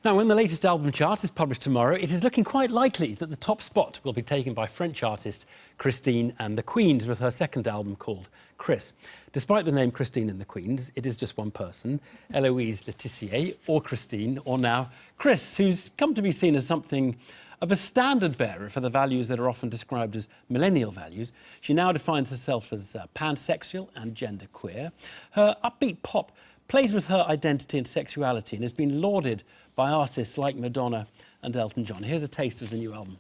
Now, when the latest album chart is published tomorrow, it is looking quite likely that the top spot will be taken by French artist Christine and the Queens with her second album called Chris. Despite the name Christine and the Queens, it is just one person, Eloise Letizier, or Christine, or now Chris, who's come to be seen as something of a standard bearer for the values that are often described as millennial values. She now defines herself as pansexual and genderqueer. Her upbeat pop plays with her identity and sexuality and has been lauded by artists like Madonna and Elton John. Here's a taste of the new album.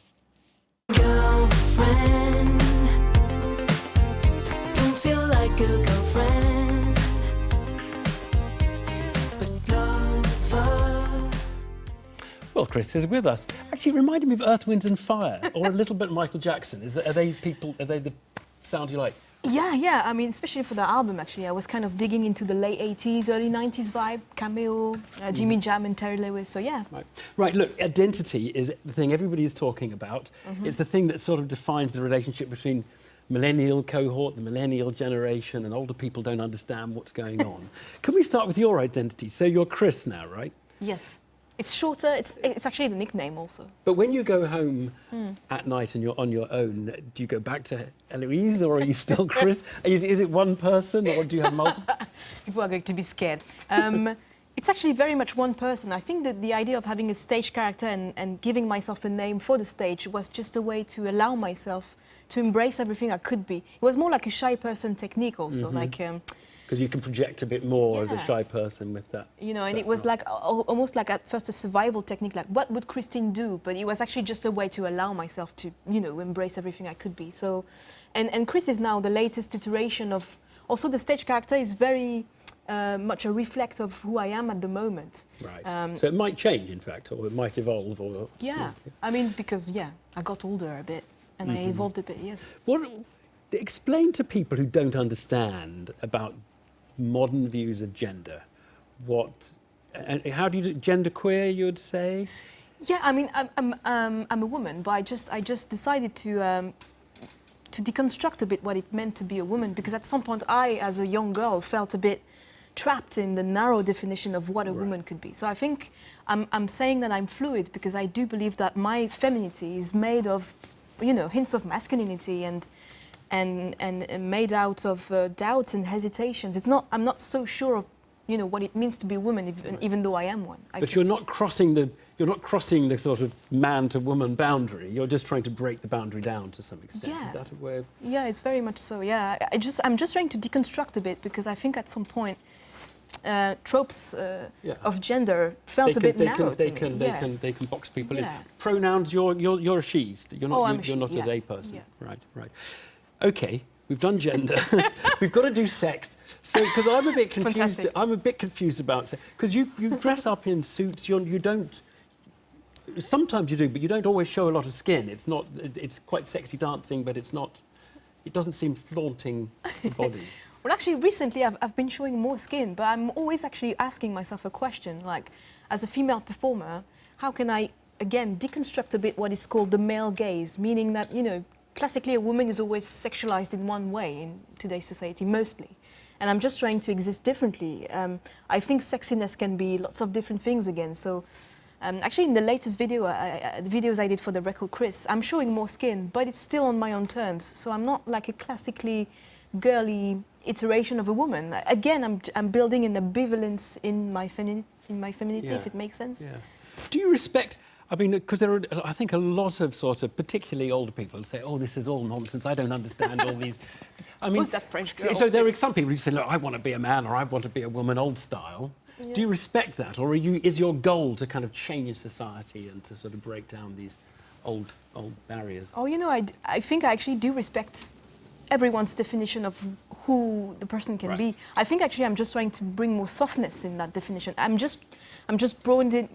Girlfriend, don't feel like a girlfriend, but lover. Well, Chris is with us. Actually, reminded me of Earth, Wind and Fire, or a little bit Michael Jackson. Are they the sound you like? Yeah. I mean, especially for the album, actually, I was kind of digging into the late 80s, early 90s vibe, Cameo, Jimmy Jam and Terry Lewis, so yeah. Right, look, identity is the thing everybody is talking about. It's the thing that sort of defines the relationship between millennial cohort, the millennial generation, and older people don't understand what's going on. Can we start with your identity? So you're Chris now, right? Yes. It's shorter, it's actually the nickname also. But when you go home at night and you're on your own, do you go back to Eloise or are you still Chris? Is it one person or do you have multiple? People are going to be scared. It's actually very much one person. I think that the idea of having a stage character and giving myself a name for the stage was just a way to allow myself to embrace everything I could be. It was more like a shy person technique also, Because you can project a bit more as a shy person with that. You know, and it was like almost like at first a survival technique, like what would Christine do? But it was actually just a way to allow myself to, you know, embrace everything I could be. So, and Chris is now the latest iteration of, also the stage character is very much a reflect of who I am at the moment. Right. So it might change, in fact, or it might evolve, or... Yeah. I mean, because, I got older a bit and I evolved a bit, yes. Explain to people who don't understand about modern views of gender, how do you do genderqueer, you would say? Yeah, I mean, I'm a woman, but I just decided to deconstruct a bit what it meant to be a woman, because at some point I, as a young girl, felt a bit trapped in the narrow definition of what a woman could be. So I think I'm saying that I'm fluid because I do believe that my femininity is made of, you know, hints of masculinity and made out of doubts and hesitations. I'm not so sure of, you know, what it means to be a woman, even though I am one. But you're not crossing the sort of man to woman boundary. You're just trying to break the boundary down to some extent. Yeah. Is that a way of... Yeah, it's very much so. Yeah, I'm just trying to deconstruct a bit because I think at some point tropes of gender felt a bit narrow. They can box people in. Pronouns. You're a she's. You're not a they person. Yeah. Right. Okay, we've done gender. We've got to do sex. So, because I'm a bit confused. Fantastic. I'm a bit confused about sex. Because you dress up in suits. You don't. Sometimes you do, but you don't always show a lot of skin. It's not. It's quite sexy dancing, but it's not. It doesn't seem flaunting the body. Well, actually, recently I've been showing more skin, but I'm always actually asking myself a question, like, as a female performer, how can I, again, deconstruct a bit what is called the male gaze, meaning that, you know, classically a woman is always sexualized in one way in today's society, mostly. And I'm just trying to exist differently. I think sexiness can be lots of different things again. So actually in the latest video, the videos I did for the record Chris, I'm showing more skin, but it's still on my own terms. So I'm not like a classically girly iteration of a woman. Again, I'm building an ambivalence in my femininity, if it makes sense. Yeah. Do you respect... I mean, because there are, I think, a lot of sort of, particularly older people who say, oh, this is all nonsense, I don't understand all these... I mean, who's that French girl? So there are some people who say, look, I want to be a man or I want to be a woman, old style. Yeah. Do you respect that? Or is your goal to kind of change society and to sort of break down these old barriers? Oh, you know, I think I actually do respect everyone's definition of who the person can be. I think actually I'm just trying to bring more softness in that definition. I'm just broadening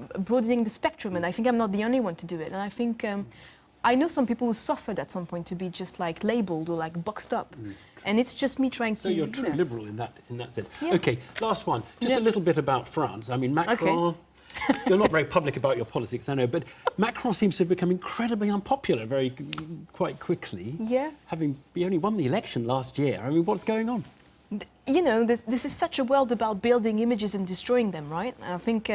the spectrum, and I think I'm not the only one to do it. And I think I know some people who suffered at some point to be just like labelled or like boxed up, and it's just me trying to. So you're true liberal in that sense. Yeah. Okay, last one. Just a little bit about France. I mean, Macron. Okay. You're not very public about your politics, I know, but Macron seems to have become incredibly unpopular quite quickly. Yeah. He only won the election last year. I mean, what's going on? You know, this is such a world about building images and destroying them, right? I think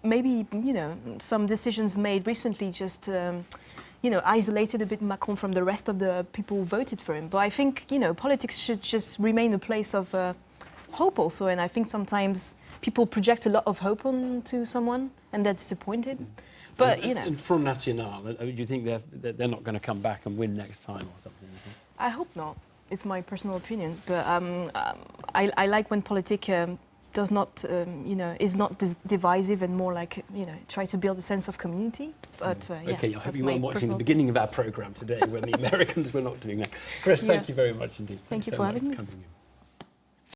maybe, you know, some decisions made recently just, you know, isolated a bit Macron from the rest of the people who voted for him. But I think, you know, politics should just remain a place of hope also. And I think sometimes people project a lot of hope onto someone and they're disappointed. But, you know. And Front National, do you think they're not going to come back and win next time or something? I hope not. It's my personal opinion. But I like when politics does not, you know, is not divisive and more like, you know, try to build a sense of community. But yeah, okay, I hope that's you my weren't watching the personal- beginning of our programme today when the Americans were not doing that. Chris, thank you very much indeed. Thank you so for much having me. coming in.